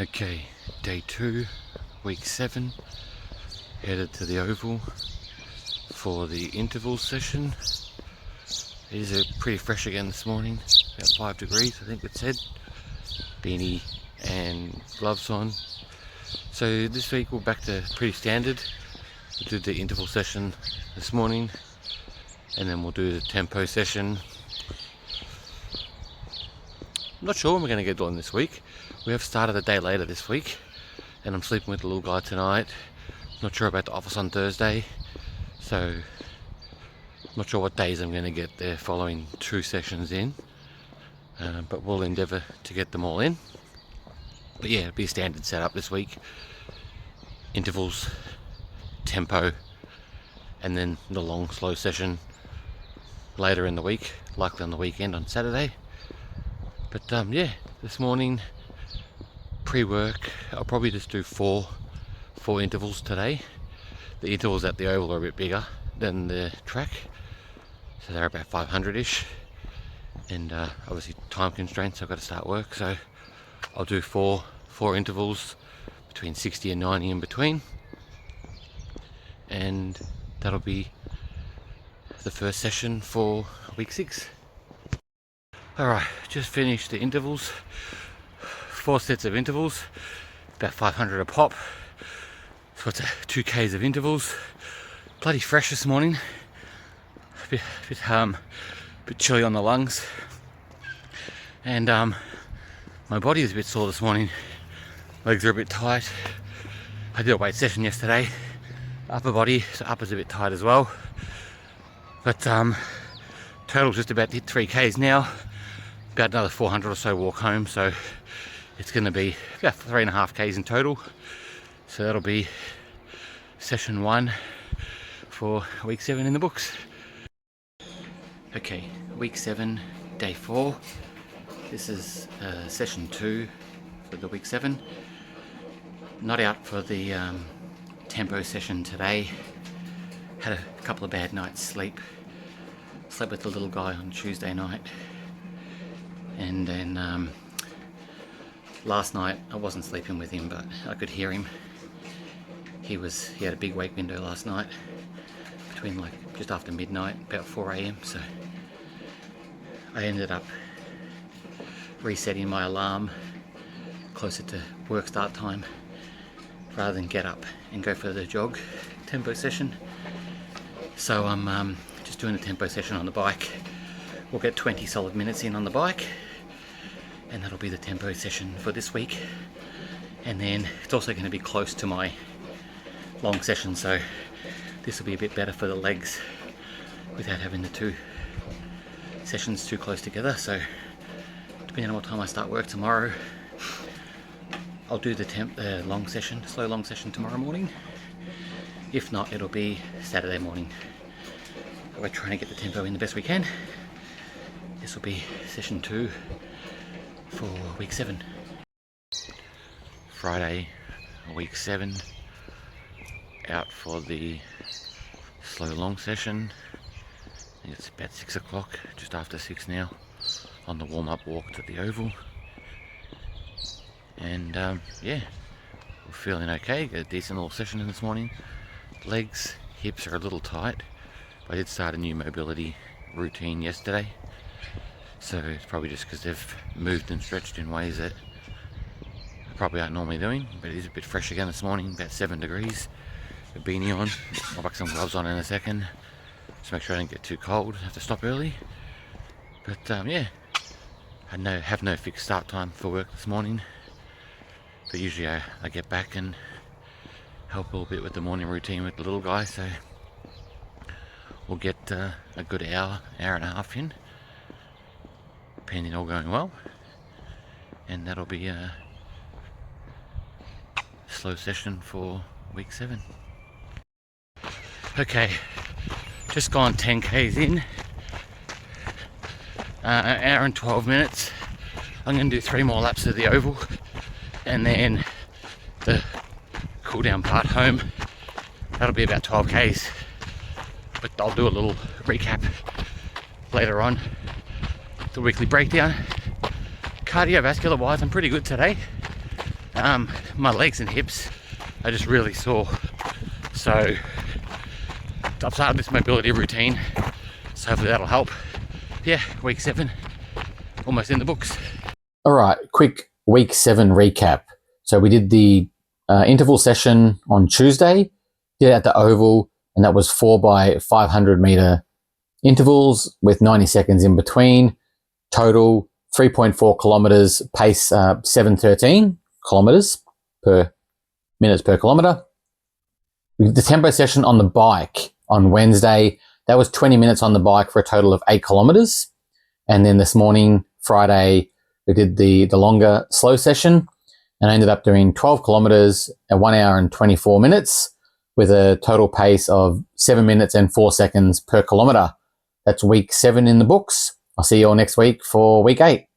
Okay, day 2, week 7, headed to the Oval for the interval session. It is pretty fresh again this morning, about 5 degrees I think it said, beanie and gloves on. So this week we're back to pretty standard. We did the interval session this morning and then we'll do the tempo session. I'm not sure when we're going to get done this week. We have started a day later this week and I'm sleeping with the little guy tonight. Not sure about the office on Thursday, so not sure what days I'm going to get there following 2 sessions in, but we'll endeavour to get them all in. But yeah, it'll be a standard setup this week. Intervals, tempo, and then the long slow session later in the week, likely on the weekend on Saturday. But yeah, this morning pre-work I'll probably just do four intervals today. The intervals at the Oval are a bit bigger than the track, so they're about 500-ish, and obviously time constraints, I've got to start work, so I'll do four intervals between 60 and 90 in between, and that'll be the first session for week 6. Alright, just finished the intervals, 4 sets of intervals, about 500 a pop, so it's 2 Ks of intervals. Bloody fresh this morning, a bit chilly on the lungs, and my body is a bit sore this morning, legs are a bit tight. I did a weight session yesterday, upper body, so upper's a bit tight as well, but total's just about to hit 3 Ks now, about another 400 or so walk home, so it's going to be about 3.5 Ks in total. So that'll be session 1 for week 7 in the books. Okay, week 7, day 4. This is session 2 for the week 7. Not out for the tempo session today. Had a couple of bad nights sleep. Slept with the little guy on Tuesday night. And then last night I wasn't sleeping with him, but I could hear him. He had a big wake window last night between like just after midnight, about 4 AM, so I ended up resetting my alarm closer to work start time rather than get up and go for the jog tempo session. So I'm just doing a tempo session on the bike. We'll get 20 solid minutes in on the bike, and that'll be the tempo session for this week. And then it's also going to be close to my long session, so this will be a bit better for the legs without having the 2 sessions too close together. So depending on what time I start work tomorrow, I'll do the slow long session tomorrow morning. If not, it'll be Saturday morning. We're trying to get the tempo in the best we can. This will be session 2 for week 7. Friday, week 7, out for the slow long session. I think it's about 6 o'clock, just after 6 now, on the warm-up walk to the Oval. And yeah, we're feeling okay. Got a decent little session in this morning. Legs, hips are a little tight. I did start a new mobility routine yesterday, so it's probably just because they've moved and stretched in ways that I probably aren't normally doing. But it is a bit fresh again this morning, about 7 degrees. A beanie on, I'll put some gloves on in a second, just make sure I don't get too cold, have to stop early. But yeah, I have no fixed start time for work this morning, but usually I get back and help a little bit with the morning routine with the little guy, so we'll get a good hour and a half in, pending all going well, and that'll be a slow session for week 7. Okay, just gone 10 Ks in, an hour and 12 minutes. I'm going to do 3 more laps of the Oval, and then the cool down part home. That'll be about 12 Ks, but I'll do a little recap later on, the weekly breakdown. Cardiovascular wise, I'm pretty good today. my legs and hips are just really sore. So I've started this mobility routine, so hopefully that'll help. Yeah, week 7, almost in the books. All right, quick week 7 recap. So we did the interval session on Tuesday, did it at the Oval, and that was 4 by 500 meter intervals with 90 seconds in between. Total 3.4 kilometers, pace 7:13 kilometers per minutes per kilometer. The tempo session on the bike on Wednesday, that was 20 minutes on the bike for a total of 8 kilometers. And then this morning, Friday, we did the longer slow session, and I ended up doing 12 kilometers at 1 hour and 24 minutes with a total pace of 7 minutes and 4 seconds per kilometer. That's week 7 in the books. I'll see you all next week for week 8.